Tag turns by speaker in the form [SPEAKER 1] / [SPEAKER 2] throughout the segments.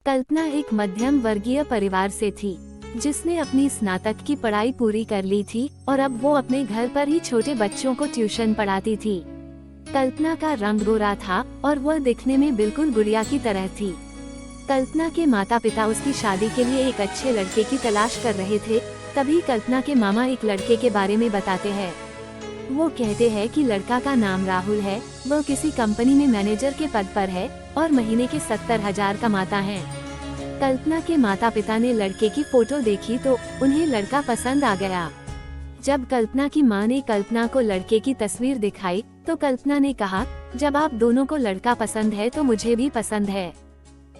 [SPEAKER 1] कल्पना एक मध्यम वर्गीय परिवार से थी, जिसने अपनी स्नातक की पढ़ाई पूरी कर ली थी और अब वो अपने घर पर ही छोटे बच्चों को ट्यूशन पढ़ाती थी। कल्पना का रंग गोरा था और वह दिखने में बिल्कुल गुड़िया की तरह थी। कल्पना के माता पिता उसकी शादी के लिए एक अच्छे लड़के की तलाश कर रहे थे। तभी कल्पना के मामा एक लड़के के बारे में बताते हैं। वो कहते हैं कि लड़का का नाम राहुल है, वह किसी कंपनी में मैनेजर के पद पर है और महीने के 70,000 कमाता है। कल्पना के माता पिता ने लड़के की फोटो देखी तो उन्हें लड़का पसंद आ गया। जब कल्पना की मां ने कल्पना को लड़के की तस्वीर दिखाई तो कल्पना ने कहा, जब आप दोनों को लड़का पसंद है तो मुझे भी पसंद है।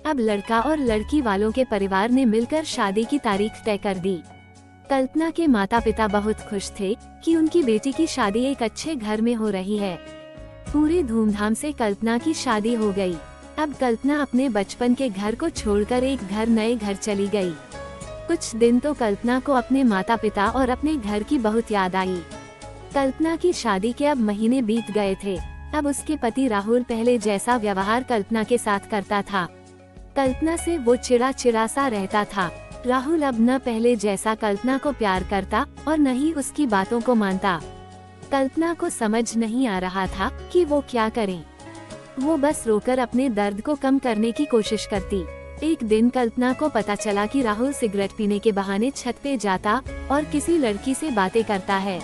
[SPEAKER 1] अब लड़का और लड़की वालों के परिवार ने मिलकर शादी की तारीख तय कर दी। कल्पना के माता पिता बहुत खुश थे कि उनकी बेटी की शादी एक अच्छे घर में हो रही है। पूरे धूमधाम से कल्पना की शादी हो गई। अब कल्पना अपने बचपन के घर को छोड़कर एक नए घर चली गई। कुछ दिन तो कल्पना को अपने माता पिता और अपने घर की बहुत याद आई। कल्पना की शादी के अब महीने बीत गए थे। अब उसके पति राहुल पहले जैसा व्यवहार कल्पना के साथ करता था। कल्पना से वो चिड़ा सा रहता था। राहुल अब न पहले जैसा कल्पना को प्यार करता और न ही उसकी बातों को मानता। कल्पना को समझ नहीं आ रहा था कि वो क्या करे। वो बस रोकर अपने दर्द को कम करने की कोशिश करती। एक दिन कल्पना को पता चला कि राहुल सिगरेट पीने के बहाने छत पे जाता और किसी लड़की से बातें करता है।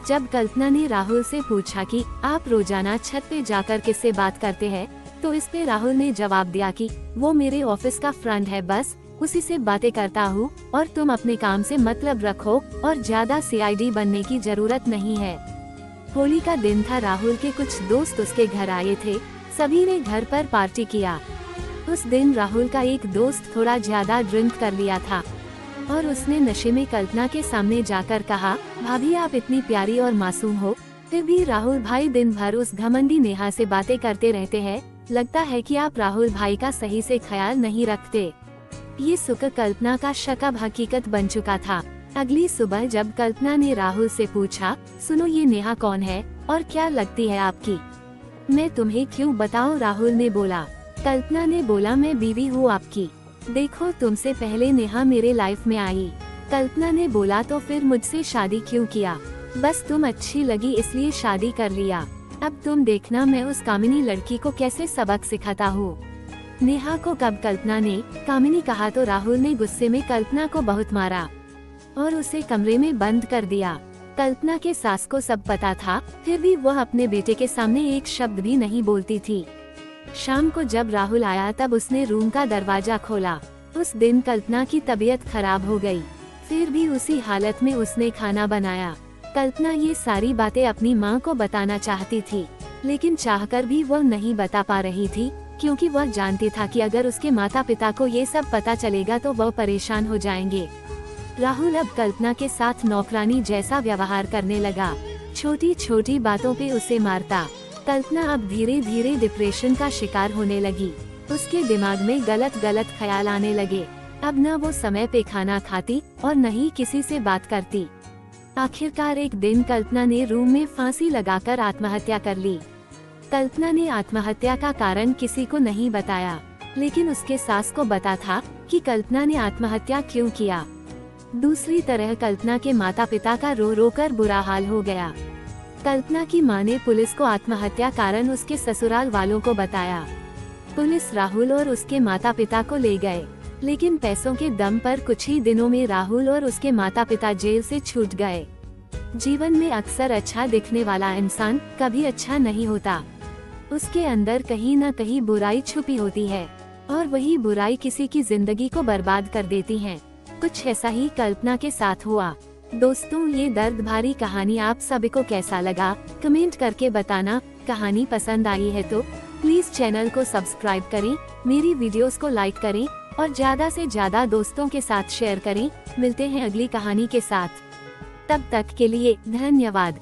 [SPEAKER 1] जब कल्पना ने राहुल से पूछा कि आप रोजाना छत पे जाकर किससे बात करते हैं, तो इस पे राहुल ने जवाब दिया कि वो मेरे ऑफिस का फ्रेंड है, बस उसी से बातें करता हूँ और तुम अपने काम से मतलब रखो और ज्यादा सीआईडी बनने की जरूरत नहीं है। होली का दिन था। राहुल के कुछ दोस्त उसके घर आए थे। सभी ने घर पर पार्टी किया। उस दिन राहुल का एक दोस्त थोड़ा ज्यादा ड्रिंक कर लिया था और उसने नशे में कल्पना के सामने जाकर कहा, भाभी आप इतनी प्यारी और मासूम हो, फिर भी राहुल भाई दिन भर उस घमंडी नेहा से बातें करते रहते हैं। लगता है कि आप राहुल भाई का सही से ख्याल नहीं रखते। ये सुनकर कल्पना का शक अब हकीकत बन चुका था। अगली सुबह जब कल्पना ने राहुल से पूछा, सुनो ये नेहा कौन है और क्या लगती है आपकी? मैं तुम्हें क्यों बताऊं? राहुल ने बोला। कल्पना ने बोला, मैं बीवी हूँ आपकी। देखो तुमसे पहले नेहा मेरे लाइफ में आई। कल्पना ने बोला, तो फिर मुझसे शादी क्यों किया? बस तुम अच्छी लगी इसलिए शादी कर लिया। अब तुम देखना मैं उस कामिनी लड़की को कैसे सबक सिखाता हूँ। नेहा को कब कल्पना ने कामिनी कहा तो राहुल ने गुस्से में कल्पना को बहुत मारा और उसे कमरे में बंद कर दिया। कल्पना के सास को सब पता था, फिर भी वह अपने बेटे के सामने एक शब्द भी नहीं बोलती थी। शाम को जब राहुल आया तब उसने रूम का दरवाजा खोला। उस दिन कल्पना की तबीयत खराब हो गई, फिर भी उसी हालत में उसने खाना बनाया। कल्पना ये सारी बातें अपनी माँ को बताना चाहती थी, लेकिन चाहकर भी वह नहीं बता पा रही थी, क्योंकि वह जानती था कि अगर उसके माता पिता को ये सब पता चलेगा तो वह परेशान हो जाएंगे। राहुल अब कल्पना के साथ नौकरानी जैसा व्यवहार करने लगा। छोटी छोटी बातों पे उसे मारता। कल्पना अब धीरे धीरे डिप्रेशन का शिकार होने लगी। उसके दिमाग में गलत ख्याल आने लगे। अब न वो समय पे खाना खाती और न ही किसी से बात करती। आखिरकार एक दिन कल्पना ने रूम में फांसी लगाकर आत्महत्या कर ली। कल्पना ने आत्महत्या का कारण किसी को नहीं बताया, लेकिन उसके सास को पता था कि कल्पना ने आत्महत्या क्यों किया। दूसरी तरह कल्पना के माता पिता का रो रो कर बुरा हाल हो गया। कल्पना की मां ने पुलिस को आत्महत्या कारण उसके ससुराल वालों को बताया। पुलिस राहुल और उसके माता पिता को ले गए, लेकिन पैसों के दम पर कुछ ही दिनों में राहुल और उसके माता पिता जेल से छूट गए। जीवन में अक्सर अच्छा दिखने वाला इंसान कभी अच्छा नहीं होता। उसके अंदर कहीं न कहीं बुराई छुपी होती है और वही बुराई किसी की जिंदगी को बर्बाद कर देती है। कुछ ऐसा ही कल्पना के साथ हुआ। दोस्तों, ये दर्द भारी कहानी आप सभी को कैसा लगा कमेंट करके बताना। कहानी पसंद आई है तो प्लीज चैनल को सब्सक्राइब करें, मेरी वीडियोस को लाइक करें और ज्यादा से ज्यादा दोस्तों के साथ शेयर करें। मिलते हैं अगली कहानी के साथ, तब तक के लिए धन्यवाद।